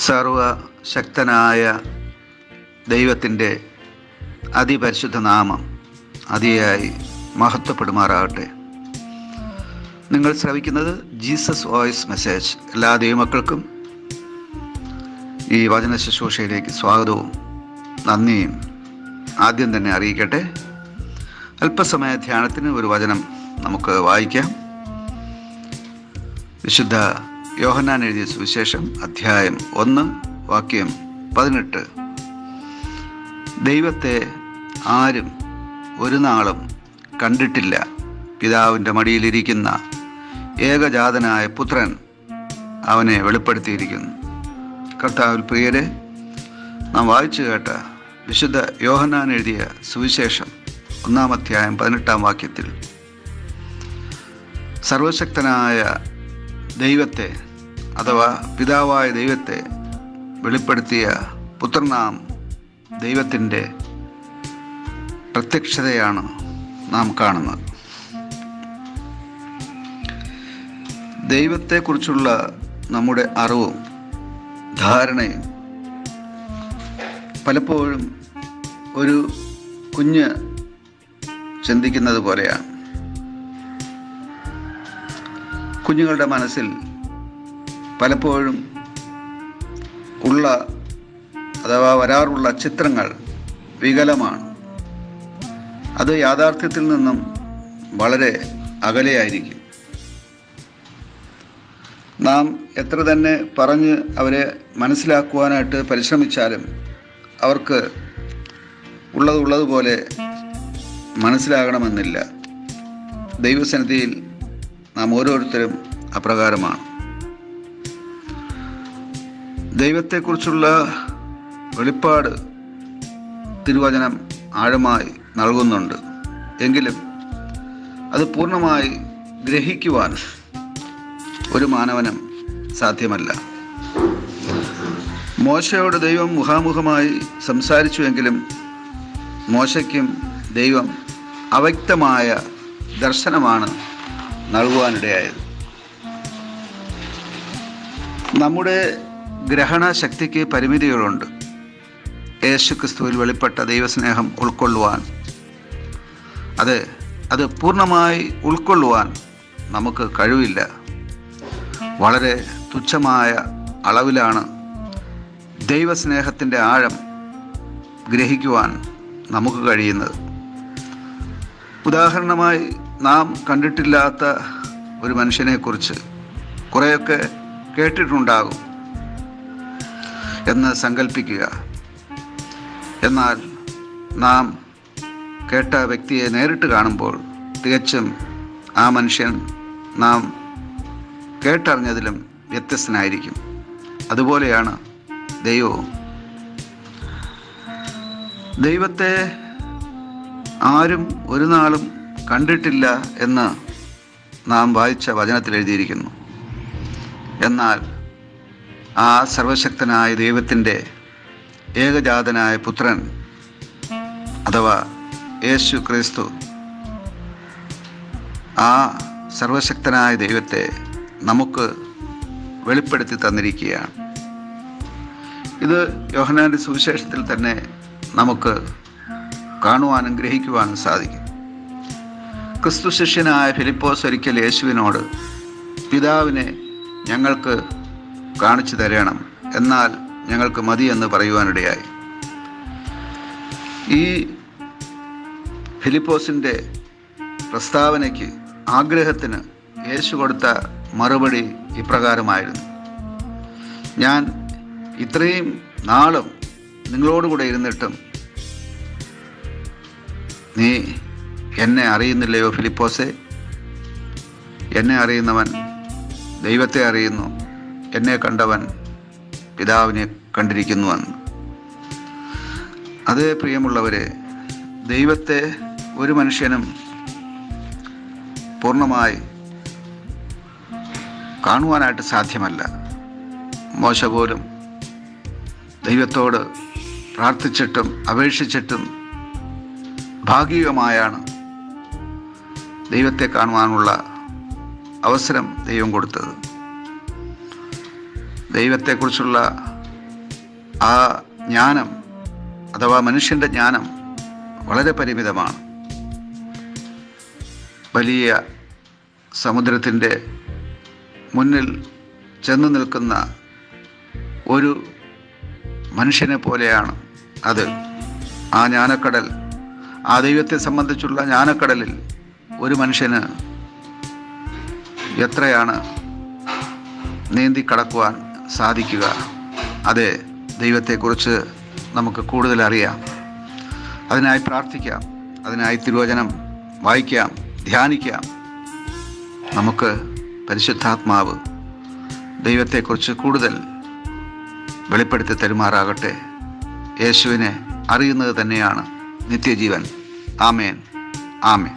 സർവശക്തനായ ദൈവത്തിൻ്റെ അതിപരിശുദ്ധ നാമം അതിയായി മഹത്വപ്പെടുമാറാകട്ടെ. നിങ്ങൾ ശ്രവിക്കുന്നത് ജീസസ് വോയിസ് മെസ്സേജ്. എല്ലാ ദൈവമക്കൾക്കും ഈ വചന ശുശ്രൂഷയിലേക്ക് സ്വാഗതവും നന്ദിയും ആദ്യം തന്നെ അറിയിക്കട്ടെ. അല്പസമയ ധ്യാനത്തിന് ഒരു വചനം നമുക്ക് വായിക്കാം. വിശുദ്ധ യോഹന്നാൻ എഴുതിയ സുവിശേഷം അധ്യായം 1 വാക്യം 18. ദൈവത്തെ ആരും ഒരു നാളും കണ്ടിട്ടില്ല. പിതാവിൻ്റെ മടിയിലിരിക്കുന്ന ഏകജാതനായ പുത്രൻ അവനെ വെളിപ്പെടുത്തിയിരിക്കുന്നു. കർത്താവിൽ പ്രിയരെ, നാം വായിച്ചു കേട്ട വിശുദ്ധ യോഹന്നാൻ എഴുതിയ സുവിശേഷം 1 അധ്യായം 18 വാക്യത്തിൽ സർവശക്തനായ ദൈവത്തെ അഥവാ പിതാവായ ദൈവത്തെ വെളിപ്പെടുത്തിയ പുത്രനാം ദൈവത്തിൻ്റെ പ്രത്യക്ഷതയാണ് നാം കാണുന്നത്. ദൈവത്തെക്കുറിച്ചുള്ള നമ്മുടെ അറിവും ധാരണയും പലപ്പോഴും ഒരു കുഞ്ഞ് ചിന്തിക്കുന്നത് പോലെയാണ്. കുഞ്ഞുങ്ങളുടെ മനസ്സിൽ പലപ്പോഴും വരാറുള്ള ചിത്രങ്ങൾ വികലമാണ്. അത് യാഥാർത്ഥ്യത്തിൽ നിന്നും വളരെ അകലെയായിരിക്കും. നാം എത്ര തന്നെ പറഞ്ഞ് അവരെ മനസ്സിലാക്കുവാനായിട്ട് പരിശ്രമിച്ചാലും അവർക്ക് ഉള്ളതുപോലെ മനസ്സിലാകണമെന്നില്ല. ദൈവസന്നിധിയിൽ നാം ഓരോരുത്തരും അപ്രകാരമാണ്. ദൈവത്തെക്കുറിച്ചുള്ള വെളിപ്പാട് തിരുവചനം ആഴമായി നൽകുന്നുണ്ട്. എങ്കിലും അത് പൂർണ്ണമായി ഗ്രഹിക്കുവാൻ ഒരു മാനവനും സാധ്യമല്ല. മോശയോട് ദൈവം മുഖാമുഖമായി സംസാരിച്ചുവെങ്കിലും മോശയ്ക്കും ദൈവം അവ്യക്തമായ ദർശനമാണ് നൽകുവാനിടയായത്. നമ്മുടെ ഗ്രഹണശക്തിക്ക് പരിമിതികളുണ്ട്. യേശുക്രിസ്തുവിൽ വെളിപ്പെട്ട ദൈവസ്നേഹം ഉൾക്കൊള്ളുവാൻ അത് പൂർണ്ണമായി ഉൾക്കൊള്ളുവാൻ നമുക്ക് കഴിവില്ല. വളരെ തുച്ഛമായ അളവിലാണ് ദൈവസ്നേഹത്തിൻ്റെ ആഴം ഗ്രഹിക്കുവാൻ നമുക്ക് കഴിയുന്നത്. ഉദാഹരണമായി, നാം കണ്ടിട്ടില്ലാത്ത ഒരു മനുഷ്യനെക്കുറിച്ച് കുറേയൊക്കെ കേട്ടിട്ടുണ്ടാകും എന്ന് സങ്കല്പിക്കുക. എന്നാൽ നാം കേട്ട വ്യക്തിയെ നേരിട്ട് കാണുമ്പോൾ തികച്ചും ആ മനുഷ്യൻ നാം കേട്ടറിഞ്ഞതിലും വ്യത്യസ്തനായിരിക്കും. അതുപോലെയാണ് ദൈവവും. ദൈവത്തെ ആരും ഒരു നാളും കണ്ടിട്ടില്ല എന്ന് നാം വായിച്ച വചനത്തിൽ എഴുതിയിരിക്കുന്നു. എന്നാൽ ആ സർവശക്തനായ ദൈവത്തിൻ്റെ ഏകജാതനായ പുത്രൻ അഥവാ യേശു ക്രിസ്തു ആ സർവശക്തനായ ദൈവത്തെ നമുക്ക് വെളിപ്പെടുത്തി തന്നിരിക്കുകയാണ്. ഇത് യോഹന്നാൻ്റെ സുവിശേഷത്തിൽ തന്നെ നമുക്ക് കാണുവാനും ഗ്രഹിക്കുവാനും സാധിക്കും. ക്രിസ്തു ശിഷ്യനായ ഫിലിപ്പോസ് ഒരിക്കൽ യേശുവിനോട് പിതാവിനെ ഞങ്ങൾക്ക് കാണിച്ചു തരണം, എന്നാൽ ഞങ്ങൾക്ക് മതി എന്ന് പറയുവാനിടയായി. ഈ ഫിലിപ്പോസിൻ്റെ പ്രസ്താവനയ്ക്ക്, ആഗ്രഹത്തിന് യേശു കൊടുത്ത മറുപടി ഇപ്രകാരമായിരുന്നു: ഞാൻ ഇത്രയും നാളും നിങ്ങളോടുകൂടെ ഇരുന്നിട്ടും നീ എന്നെ അറിയുന്നില്ലയോ ഫിലിപ്പോസേ? എന്നെ അറിയുന്നവൻ ദൈവത്തെ അറിയുന്നു, എന്നെ കണ്ടവൻ പിതാവിനെ കണ്ടിരിക്കുന്നുവെന്ന്. അതേ പ്രിയമുള്ളവരെ, ദൈവത്തെ ഒരു മനുഷ്യനും പൂർണ്ണമായി കാണുവാനായിട്ട് സാധ്യമല്ല. മോശ പോലും ദൈവത്തോട് പ്രാർത്ഥിച്ചിട്ടും അപേക്ഷിച്ചിട്ടും ഭാഗികമായാണ് ദൈവത്തെ കാണുവാനുള്ള അവസരം ദൈവം കൊടുത്തത്. ദൈവത്തെക്കുറിച്ചുള്ള ആ ജ്ഞാനം അഥവാ മനുഷ്യൻ്റെ ജ്ഞാനം വളരെ പരിമിതമാണ്. വലിയ സമുദ്രത്തിൻ്റെ മുന്നിൽ ചെന്നു നിൽക്കുന്ന ഒരു മനുഷ്യനെ പോലെയാണ് അത്. ആ ജ്ഞാനക്കടൽ, ആ ദൈവത്തെ സംബന്ധിച്ചുള്ള ജ്ഞാനക്കടലിൽ ഒരു മനുഷ്യന് എത്രയാണ് നീന്തി കടക്കുവാൻ സാധിക്കുക? അതെ, ദൈവത്തെക്കുറിച്ച് നമുക്ക് കൂടുതൽ അറിയാം. അതിനായി പ്രാർത്ഥിക്കാം, അതിനായി തിരുവചനം വായിക്കാം, ധ്യാനിക്കാം. നമുക്ക് പരിശുദ്ധാത്മാവ് ദൈവത്തെക്കുറിച്ച് കൂടുതൽ വെളിപ്പെടുത്തി തരുമാറാകട്ടെ. യേശുവിനെ അറിയുന്നത് തന്നെയാണ് നിത്യജീവൻ. ആമേൻ, ആമേൻ.